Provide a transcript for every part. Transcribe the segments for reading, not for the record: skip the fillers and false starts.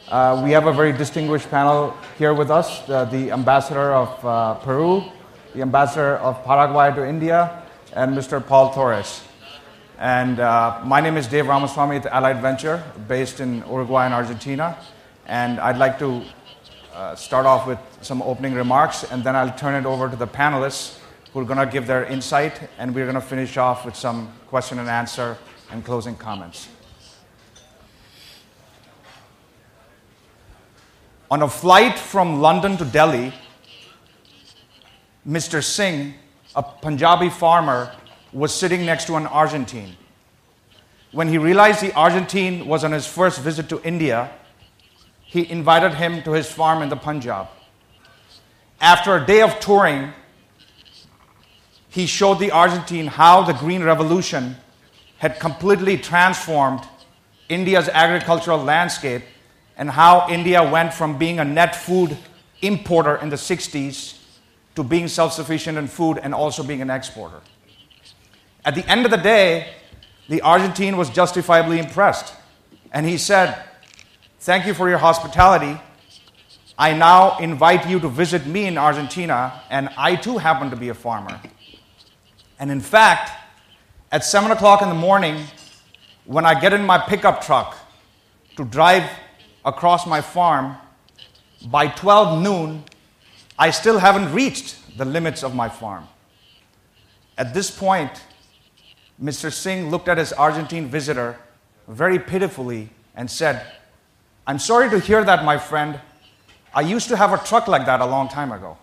We have a very distinguished panel here with us, the ambassador of Peru, the ambassador of Paraguay to India, and Mr. Paul Torres. And my name is Dave Ramaswamy at Allied Venture, based in Uruguay and Argentina. And I'd like to start off with some opening remarks, and then I'll turn it over to the panelists who are going to give their insight, and we're going to finish off with some question and answer and closing comments. On a flight from London to Delhi, Mr. Singh, a Punjabi farmer, was sitting next to an Argentine. When he realized the Argentine was on his first visit to India, he invited him to his farm in the Punjab. After a day of touring, he showed the Argentine how the Green Revolution had completely transformed India's agricultural landscape and how India went from being a net food importer in the 60s to being self-sufficient in food and also being an exporter. At the end of the day, the Argentine was justifiably impressed. And he said, "Thank you for your hospitality. I now invite you to visit me in Argentina, and I too happen to be a farmer." And in fact, at 7 o'clock in the morning, when I get in my pickup truck to drive across my farm, by 12 noon, I still haven't reached the limits of my farm. At this point, Mr. Singh looked at his Argentine visitor very pitifully and said, "I'm sorry to hear that, my friend. I used to have a truck like that a long time ago."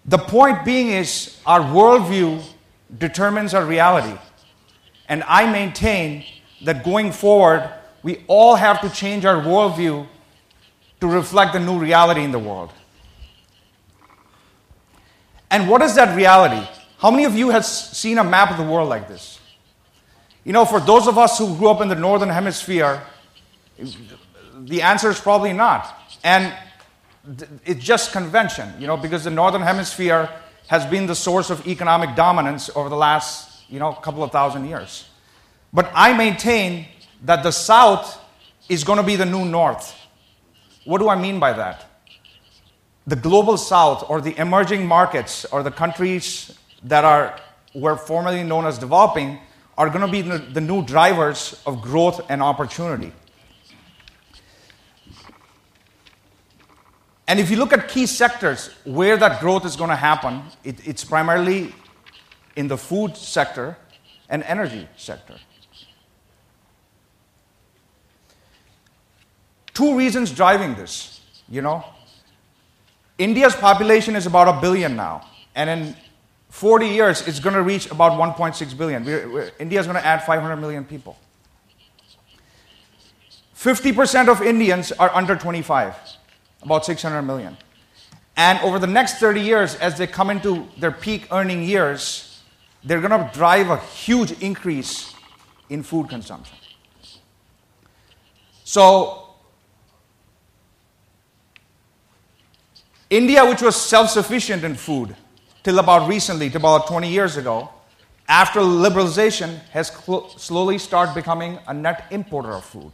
The point being is, our worldview determines our reality. And I maintain that going forward, we all have to change our worldview to reflect the new reality in the world. And what is that reality? How many of you have seen a map of the world like this? You know, for those of us who grew up in the Northern Hemisphere, the answer is probably not. And it's just convention, you know, because the Northern Hemisphere has been the source of economic dominance over the last, couple of thousand years. But I maintain that the South is going to be the new North. What do I mean by that? The global South, or the emerging markets, or the countries that were formerly known as developing, are going to be the new drivers of growth and opportunity. And if you look at key sectors where that growth is going to happen, it's primarily in the food sector and energy sector. Two reasons driving this, India's population is about 1 billion now, and in 40 years, it's going to reach about 1.6 billion. India is going to add 500 million people. 50% of Indians are under 25, about 600 million. And over the next 30 years, as they come into their peak earning years, they're going to drive a huge increase in food consumption. So, India, which was self-sufficient in food till about recently, till about 20 years ago, after liberalization, has slowly started becoming a net importer of food.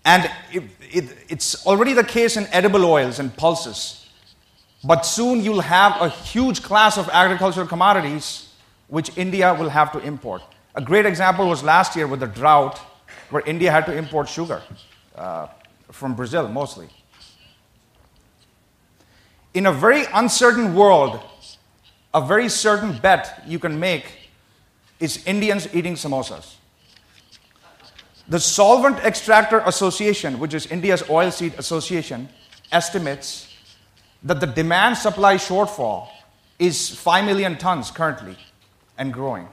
And it's already the case in edible oils and pulses. But soon you'll have a huge class of agricultural commodities which India will have to import. A great example was last year with the drought, where India had to import sugar from Brazil mostly. In a very uncertain world, a very certain bet you can make is Indians eating samosas. The Solvent Extractor Association, which is India's oilseed association, estimates that the demand-supply shortfall is 5 million tons currently and growing.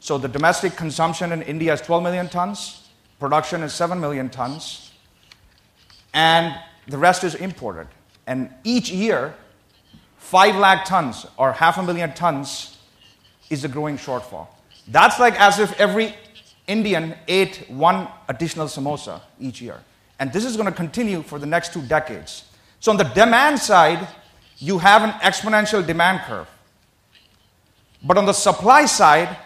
So the domestic consumption in India is 12 million tons, production is 7 million tons, and the rest is imported. And each year, 5 lakh tons or 500,000 tons is the growing shortfall. That's like as if every Indian ate 1 additional samosa each year. And this is going to continue for the next 2 decades. So on the demand side, you have an exponential demand curve. But on the supply side,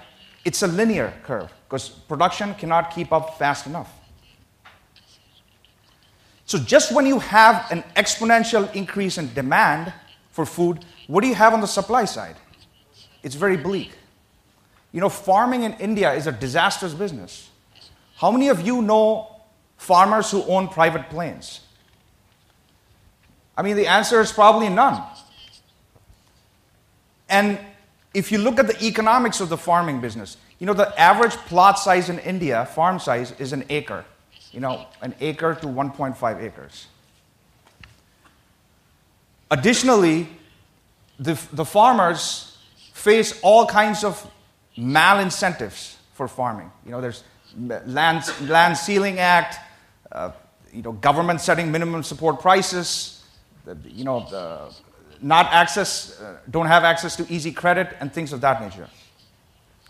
it's a linear curve because production cannot keep up fast enough. So just when you have an exponential increase in demand for food, what do you have on the supply side? It's very bleak. Farming in India is a disastrous business. How many of you know farmers who own private planes? I mean, the answer is probably none. And if you look at the economics of the farming business, the average plot size in India, farm size, is an acre. An acre to 1.5 acres. Additionally, the farmers face all kinds of mal-incentives for farming. There's Land Ceiling Act, government setting minimum support prices, don't have access to easy credit, and things of that nature.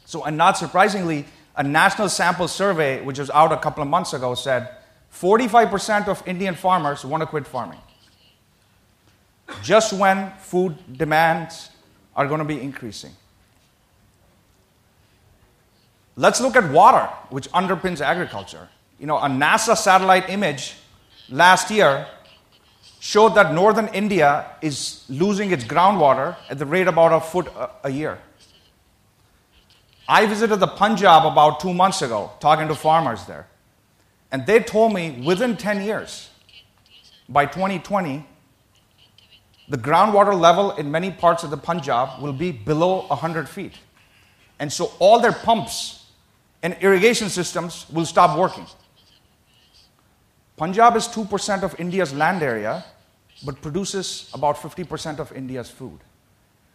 So, and not surprisingly, a national sample survey, which was out a couple of months ago, said 45% of Indian farmers want to quit farming. Just when food demands are going to be increasing. Let's look at water, which underpins agriculture. A NASA satellite image last year showed that northern India is losing its groundwater at the rate about a foot a year. I visited the Punjab about 2 months ago, talking to farmers there. And they told me within 10 years, by 2020, the groundwater level in many parts of the Punjab will be below 100 feet. And so all their pumps and irrigation systems will stop working. Punjab is 2% of India's land area, but produces about 50% of India's food.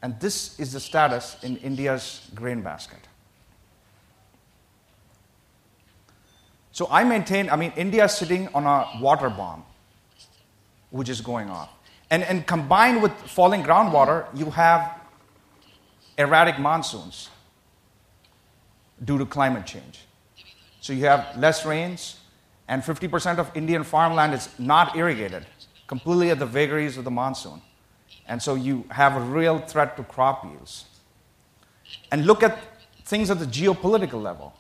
And this is the status in India's grain basket. So I maintain, India is sitting on a water bomb, which is going off. And combined with falling groundwater, you have erratic monsoons due to climate change. So you have less rains, and 50% of Indian farmland is not irrigated, completely at the vagaries of the monsoon. And so you have a real threat to crop yields. And look at things at the geopolitical level.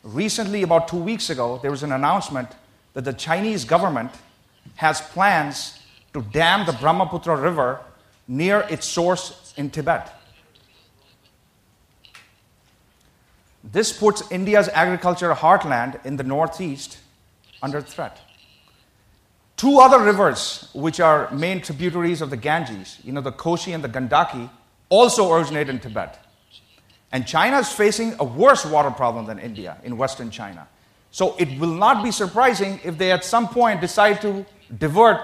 Recently, about 2 weeks ago, there was an announcement that the Chinese government has plans to dam the Brahmaputra River near its source in Tibet. This puts India's agricultural heartland in the northeast under threat. Two other rivers, which are main tributaries of the Ganges, the Koshi and the Gandaki, also originate in Tibet. And China is facing a worse water problem than India in Western China. So it will not be surprising if they at some point decide to divert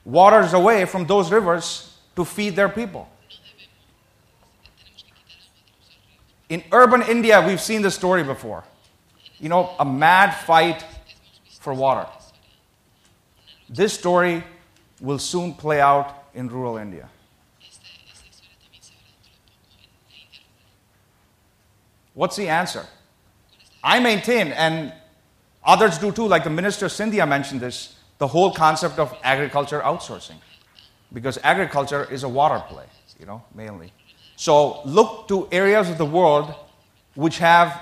waters away from those rivers to feed their people. In urban India, we've seen this story before. A mad fight for water. This story will soon play out in rural India. What's the answer? I maintain, and others do too, like the Minister Scindia mentioned this, the whole concept of agriculture outsourcing. Because agriculture is a water play, mainly. So look to areas of the world which have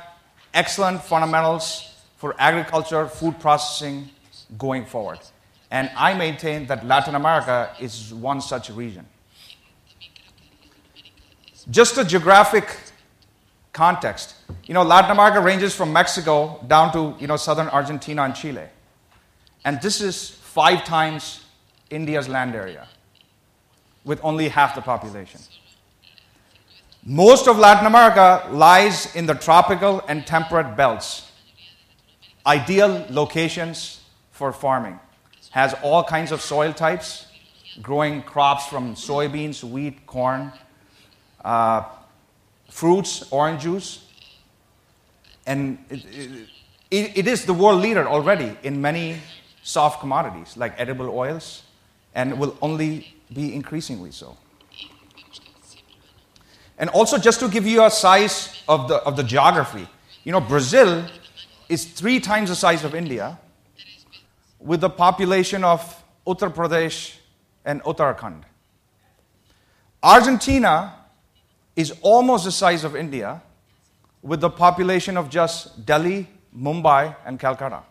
excellent fundamentals for agriculture, food processing going forward. And I maintain that Latin America is one such region. Just a geographic context. Latin America ranges from Mexico down to, southern Argentina and Chile. And this is 5 times India's land area, with only half the population. Most of Latin America lies in the tropical and temperate belts. Ideal locations for farming. Has all kinds of soil types, growing crops from soybeans, wheat, corn, fruits, orange juice. And it is the world leader already in many soft commodities like edible oils, and will only be increasingly so. And also, just to give you a size of the geography, Brazil is 3 times the size of India, with the population of Uttar Pradesh and Uttarakhand. Argentina is almost the size of India, with the population of just Delhi, Mumbai, and Calcutta.